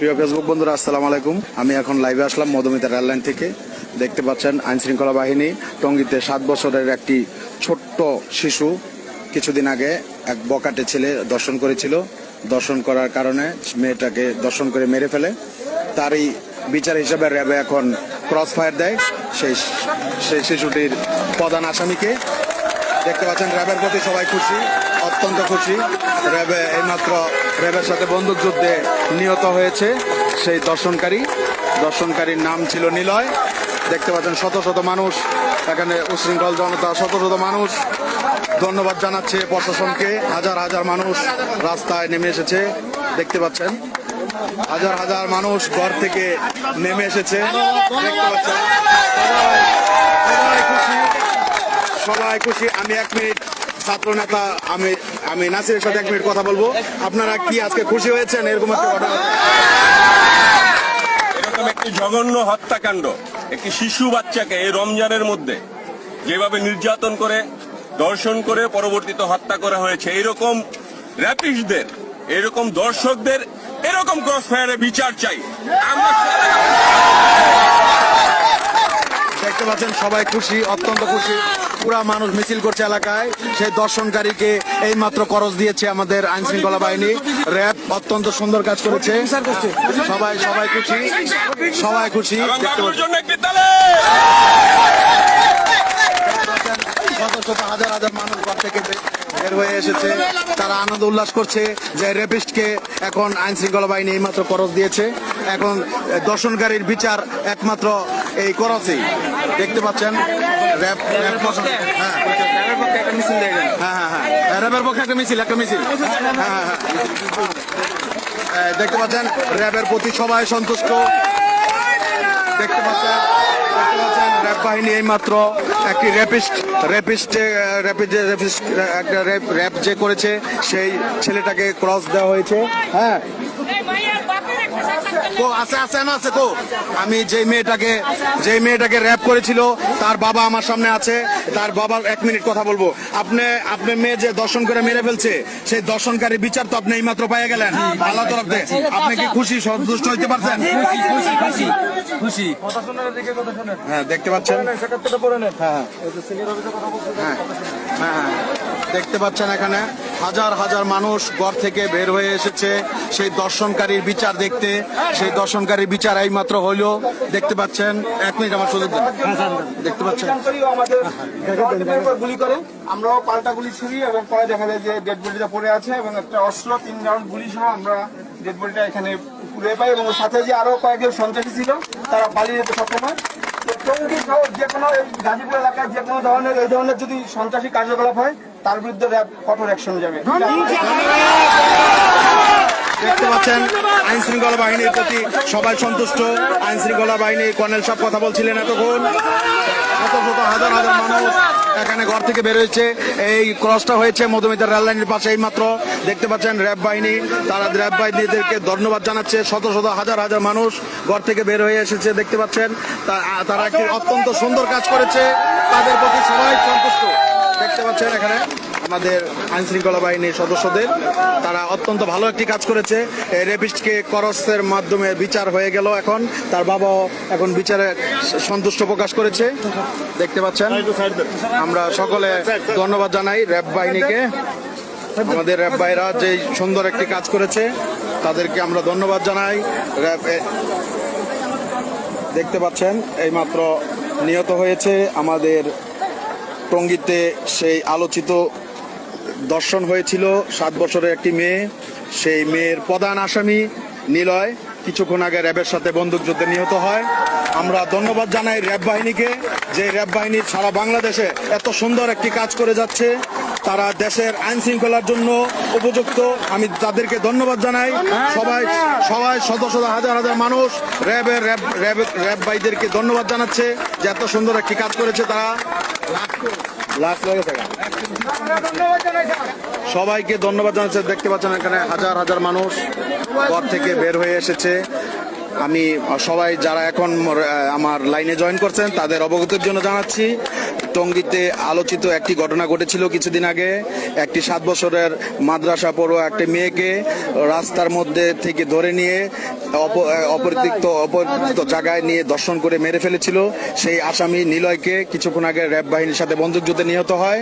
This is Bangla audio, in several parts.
প্রিয় ফেসবুক বন্ধুরা, আসসালামু আলাইকুম। আমি এখন লাইভে আসলাম মধুমিতা রেললাইন থেকে। দেখতে পাচ্ছেন আইন শৃঙ্খলা বাহিনী টঙ্গীতে 7 বছরের একটি ছোট্ট শিশু কিছুদিন আগে এক বকাটে ছেলে দর্শন করেছিল। দর্শন করার কারণে মেয়েটাকে দর্শন করে মেরে ফেলে। তারই বিচার হিসাবে র্যাবে এখন ক্রস ফায়ার দেয় সেই শিশুটির প্রধান আসামিকে। দেখতে পাচ্ছেন র্যাবের প্রতি সবাই খুশি, অত্যন্ত খুশি। র্যাবে এইমাত্র র্যাবের সাথে বন্দুক যুদ্ধে নিহত হয়েছে সেই দর্শনকারীর নাম ছিল নিলয়। দেখতে পাচ্ছেন শত শত মানুষ এখানে, উশৃঙ্খল জনতা, শত শত মানুষ ধন্যবাদ জানাচ্ছে প্রশাসনকে। হাজার হাজার মানুষ রাস্তায় নেমে এসেছে। দেখতে পাচ্ছেন হাজার হাজার মানুষ ঘর থেকে নেমে এসেছে। দেখতে পাচ্ছেন সবাই খুশি। আমি 1 মিনিট ছাত্র নেতা আমি নাসিরের সাথে 1 মিনিট কথা বলবো। আপনারা কি আজকে খুশি হয়েছেন? এরকম একটি জঘন্য হত্যাকাণ্ড, একটি শিশু বাচ্চাকে এই রমজানের মধ্যে যেভাবে নির্যাতন করে, দর্শন করে পরবর্তীতে হত্যা করা হয়েছে, এইরকম র্যাপিস্টদের, এরকম দর্শকদের এরকম ক্রস ফায়ারে বিচার চাই আমরা। দেখতে পাচ্ছেন সবাই খুশি, অত্যন্ত খুশি। পুরা মানুষ মিছিল করছে এলাকায়। সেই দর্শনকারীকে এই মাত্র করজ দিয়েছে আমাদের আইন শৃঙ্খলা বাহিনী, র্যাব অত্যন্ত সুন্দর কাজ করেছে। সবাই খুশি, সবাই খুশি। শত শত হাজার হাজার মানুষ ঘর থেকে বের হয়ে এসেছে। তারা আনন্দ উল্লাস করছে যে র্যাপিস্টকে এখন আইন শৃঙ্খলা বাহিনী এইমাত্র করজ দিয়েছে। এখন দর্শনকারীর বিচার একমাত্র এই করজেই। দেখতে পাচ্ছেন র্যাবের পক্ষে একটা মিছিল। দেখতে পাচ্ছেন র্যাবের প্রতি সবাই সন্তুষ্ট। দেখতে পাচ্ছেন র্যাব বাহিনী এইমাত্র একটি র্যাব যে করেছে সেই ছেলেটাকে ক্রস দেওয়া হয়েছে। হ্যাঁ, আমি যেই মেয়েটাকে র্যাপ করেছিল তার বাবা আমার সামনে আছে। তার বাবার 1 মিনিট কথা বলবো। আপনি মেয়ে যে দর্শন করে মেরে ফেলছে সেই দর্শনকারী বিচার তো আপনি এইমাত্র পেয়ে গেলেন আল্লাহ তরফ থেকে। আপনি কি খুশি, সন্তুষ্ট হইতে পারছেন? খুশি। হ্যাঁ, দেখতে পাচ্ছেন। হ্যাঁ, দেখতে পাচ্ছেন এখানে হাজার হাজার মানুষ ঘর থেকে বের হয়ে এসেছে সেই দর্শনকারীর বিচার দেখতে। সেই দর্শনকারীর বিচার এই মাত্র হইল। দেখতে পাচ্ছেন 1 মিনিট আমার সুযোগ দেন। দেখতে পাচ্ছেন গুলি করে, আমরাও পাল্টা গুলি ছুড়ি এবং পরে দেখা যায় যে ডেড বডিটা পড়ে আছে এবং একটা অস্ত্র 3 রাউন্ড গুলি সহ আমরা ডেড বডিটা এখানে পুড়ে পাই। এবং সাথে যে আরো কয়েকজন সন্ত্রাসী ছিল তারা পালিয়ে যেতে সক্ষম হয়। টঙ্গী সহ যে কোনো গাজীপুর এলাকায় যে কোনো ধরনের এই ধরনের যদি সন্ত্রাসী কার্যকলাপ হয় তার বিরুদ্ধে র্যাব কঠোর অ্যাকশন যাবে। দেখতে পাচ্ছেন আইন শৃঙ্খলা বাহিনীর প্রতি সবাই সন্তুষ্ট। আইন শৃঙ্খলা বাহিনীর কর্নেল সাহেব কথা বলছিলেন এতক্ষণ। শত শত হাজার হাজার মানুষ এখানে ঘর থেকে বের হয়েছে। এই ক্রসটা হয়েছে মধুমিতা রেললাইনের পাশে এই মাত্র। দেখতে পাচ্ছেন র্যাব বাহিনী, তারা র্যাব বাহিনীদেরকে ধন্যবাদ জানাচ্ছে। শত শত হাজার হাজার মানুষ ঘর থেকে বের হয়ে এসেছে। দেখতে পাচ্ছেন তারা একটি অত্যন্ত সুন্দর কাজ করেছে, তাদের প্রতি সবাই সন্তুষ্ট। দেখতে পাচ্ছেন এখানে আমাদের আইন শৃঙ্খলা বাহিনীর সদস্যদের, তারা অত্যন্ত ভালো একটি কাজ করেছে। রেপিস্টকে করসের মাধ্যমে বিচার হয়ে গেল। এখন তার বাবাও এখন বিচারে সন্তুষ্ট প্রকাশ করেছে। দেখতে পাচ্ছেন আমরা সকলে ধন্যবাদ জানাই র্যাব বাহিনীকে। আমাদের র্যাব ভাইরা যে সুন্দর একটি কাজ করেছে তাদেরকে আমরা ধন্যবাদ জানাই। দেখতে পাচ্ছেন এইমাত্র নিহত হয়েছে আমাদের টঙ্গীতে সেই আলোচিত দর্শন হয়েছিল 7 বছরের একটি মেয়ে। সেই মেয়ের প্রধান আসামি নিলয় কিছুক্ষণ আগে র্যাবের সাথে বন্দুক যুদ্ধে নিহত হয়। আমরা ধন্যবাদ জানাই র্যাব বাহিনীকে, যে র্যাব বাহিনী সারা বাংলাদেশে এত সুন্দর একটি কাজ করে যাচ্ছে। তারা দেশের আইন শৃঙ্খলার জন্য উপযুক্ত। আমি তাদেরকে ধন্যবাদ জানাই। সবাই শত শত হাজার হাজার মানুষ র্যাব ভাইদেরকে ধন্যবাদ জানাচ্ছে যে এত সুন্দর একটি কাজ করেছে তারা। সবাইকে ধন্যবাদ জানাচ্ছে। দেখতে পাচ্ছেন এখানে হাজার হাজার মানুষ ঘর থেকে বের হয়ে এসেছে। আমি সবাই যারা এখন আমার লাইনে জয়েন করছেন তাদের অবগতির জন্য জানাচ্ছি, টঙ্গীতে আলোচিত একটি ঘটনা ঘটেছিল কিছুদিন আগে। একটি 7 বছরের মাদ্রাসা পড়ুয়া একটি মেয়েকে রাস্তার মধ্যে থেকে ধরে নিয়ে অপরিচিত জায়গায় নিয়ে ধর্ষণ করে মেরে ফেলেছিল। সেই আসামি নিলয়কে কিছুক্ষণ আগে র্যাব বাহিনীর সাথে বন্দুকযুদ্ধে নিহত হয়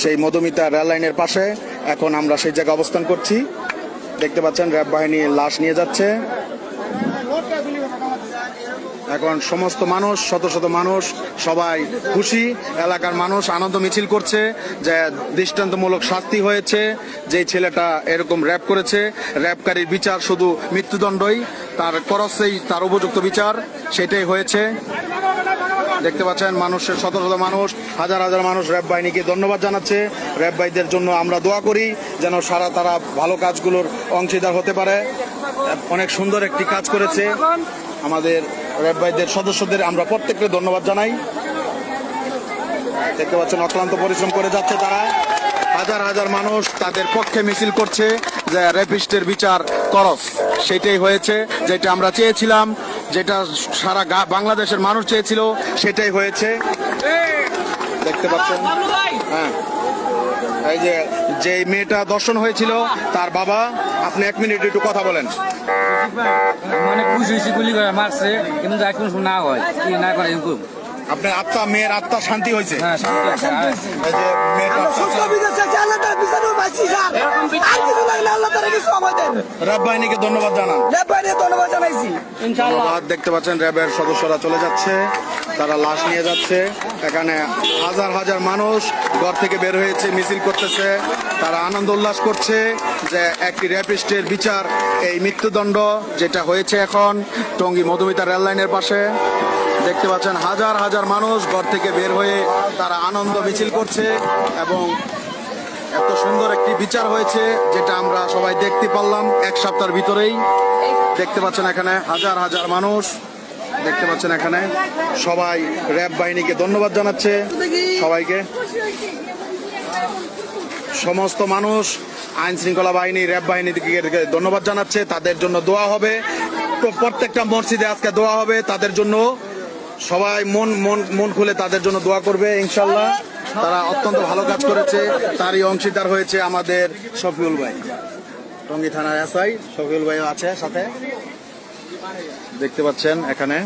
সেই মধুমিতা রেল লাইনের পাশে। এখন আমরা সেই জায়গায় অবস্থান করছি, দেখতে পাচ্ছেন র্যাব বাহিনী লাশ নিয়ে যাচ্ছে। এখন সমস্ত মানুষ, শত শত মানুষ সবাই খুশি, এলাকার মানুষ আনন্দ মিছিল করছে যে দৃষ্টান্তমূলক শাস্তি হয়েছে। যে ছেলেটা এরকম র্যাপ করেছে, র্যাপকারীর বিচার শুধু মৃত্যুদণ্ডই, তার করছেই তার উপযুক্ত বিচার, সেটাই হয়েছে। দেখতে পাচ্ছেন মানুষের শত শত মানুষ, হাজার হাজার মানুষ র্যাব বাহিনীকে ধন্যবাদ জানাচ্ছে। র্যাব ভাইদের জন্য আমরা দোয়া করি যেন তারা ভালো কাজগুলোর অংশীদার হতে পারে। অনেক সুন্দর একটি কাজ করেছে আমাদের র্যাব ভাইদের সদস্যদের, আমরা প্রত্যেককে ধন্যবাদ জানাই। দেখতে পাচ্ছেন অক্লান্ত পরিশ্রম করে যাচ্ছে তারা, হাজার হাজার মানুষ তাদের পক্ষে মিছিল করছে যে র্যাপিস্টের বিচার করস। সেটাই হয়েছে, যেটা আমরা চেয়েছিলাম, যেটা সারা বাংলাদেশের মানুষ চেয়েছিল, সেটাই হয়েছে। দেখতে পাচ্ছেন, হ্যাঁ, এই যে মেয়েটা দর্শন হয়েছিল তার বাবা, আপনি 1 মিনিট একটু কথা বলেন। মানে খুশি হয়েছি, গুলি করে মারছে, কিন্তু যাই কোনো না হয় কি না করে এরকম। আপনার আত্মা, মেয়ের আত্মা শান্তি হয়েছে। হ্যাঁ, শান্তি আছে। এই যে মেয়েটা র্যাব বাহিনীকে ধন্যবাদ জানান। ধন্যবাদ। দেখতে পাচ্ছেন র্যাবের সদস্যরা চলে যাচ্ছে, তারা লাশ নিয়ে যাচ্ছে। এখানে হাজার হাজার মানুষ ঘর থেকে বের হয়েছে, মিছিল করতেছে, তারা আনন্দ উল্লাস করছে যে একটি র্যাপিস্টের বিচার, এই মৃত্যুদণ্ড যেটা হয়েছে এখন টঙ্গী মধুমিতা রেল লাইনের পাশে। দেখতে পাচ্ছেন হাজার হাজার মানুষ ঘর থেকে বের হয়ে তারা আনন্দ মিছিল করছে এবং এত সুন্দর একটি বিচার হয়েছে যেটা আমরা সবাই দেখতে পারলাম 1 সপ্তাহের ভিতরেই। দেখতে পাচ্ছেন এখানে হাজার হাজার মানুষ, দেখতে পাচ্ছেন এখানে সবাই র্যাব বাহিনীকে ধন্যবাদ জানাচ্ছে। সবাইকে, সমস্ত মানুষ আইন শৃঙ্খলা বাহিনী, র্যাব বাহিনীকে ধন্যবাদ জানাচ্ছে। তাদের জন্য দোয়া হবে, প্রত্যেকটা মসজিদে আজকে দোয়া হবে তাদের জন্য। সবাই মন খুলে তাদের জন্য দোয়া করবে ইনশাল্লাহ। তারা অত্যন্ত ভালো কাজ করেছে, তারই অংশীদার হয়েছে আমাদের শফিউল ভাই, টঙ্গী থানার এসআই শফিউল ভাই আছে সাথে। দেখতে পাচ্ছেন এখানে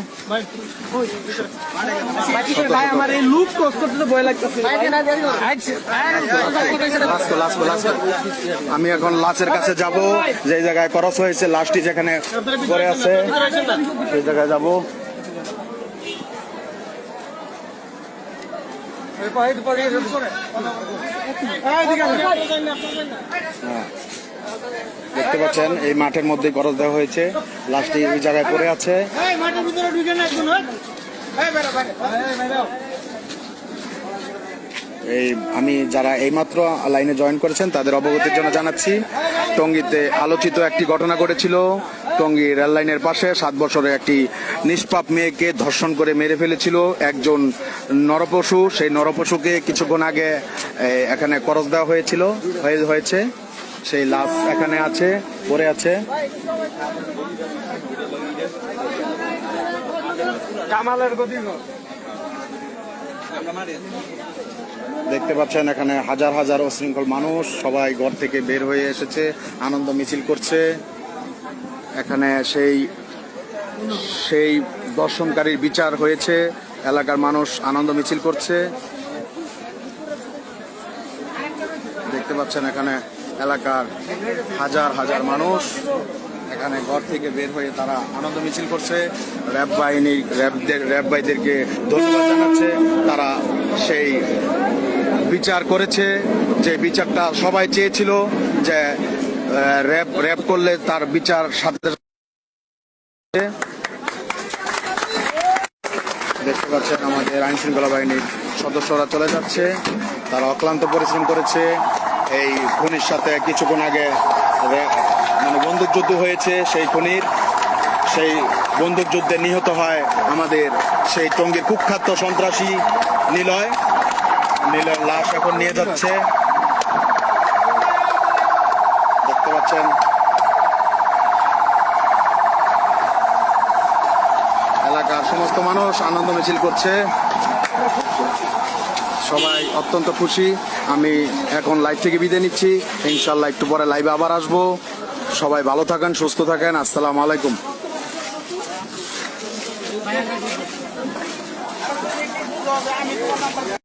আমি এখন লাশের কাছে যাব, যে জায়গায় করস হয়েছে, লাশটি যেখানে পড়ে আছে সেই জায়গায় যাব। দেখতে পাচ্ছেন এই মাঠের মধ্যে গরজ দেওয়া হয়েছে, লাশটি ওই জায়গায় পড়ে আছে। এই আমি যারা এইমাত্র লাইনে জয়েন করেছেন তাদের অবগতির জন্য জানাচ্ছি, টঙ্গীতে আলোচিত একটি ঘটনা ঘটেছিল। টঙ্গী রেল লাইনের পাশে 7 বছরের একটি নিষ্পাপ মেয়েকে ধর্ষণ করে মেরে ফেলেছিল একজন নরপশু। সেই নরপশুকে কিছুক্ষণ আগে এখানে করস দেওয়া হয়েছে, সেই লাশ এখানে আছে, পড়ে আছে। দেখতে পাচ্ছেন এখানে হাজার হাজার উশৃঙ্খল মানুষ সবাই ঘর থেকে বের হয়ে এসেছে, আনন্দ মিছিল করছে। এখানে সেই দর্শনকারীর বিচার হয়েছে, এলাকার মানুষ আনন্দ মিছিল করছে। দেখতে পাচ্ছেন এখানে এলাকার হাজার হাজার মানুষ এখানে ঘর থেকে বের হয়ে তারা আনন্দ মিছিল করছে। র্যাব ভাইদেরকে ধন্যবাদ জানাচ্ছে, তারা সেই বিচার করেছে যে বিচারটা সবাই চেয়েছিল, যে র্যাব করলে তার বিচার সাথে। দেখতে পাচ্ছেন আমাদের আইন শৃঙ্খলা বাহিনীর সদস্যরা চলে যাচ্ছে, তারা অক্লান্ত পরিশ্রম করেছে। এই খুনির সাথে কিছুক্ষণ আগে বন্দুকযুদ্ধ হয়েছে, সেই বন্দুকযুদ্ধে নিহত হয় আমাদের সেই টঙ্গীর কুখ্যাত সন্ত্রাসী নিলয় লাশ এখন নিয়ে যাচ্ছে। দেখতে পাচ্ছেন এলাকার সমস্ত মানুষ আনন্দ মিছিল করছে, সবাই অত্যন্ত খুশি। আমি এখন লাইভ থেকে বিদায় নিচ্ছি, ইনশাল্লাহ একটু পরে লাইভে আবার আসবো। সবাই ভালো থাকেন, সুস্থ থাকেন, আসসালামু আলাইকুম।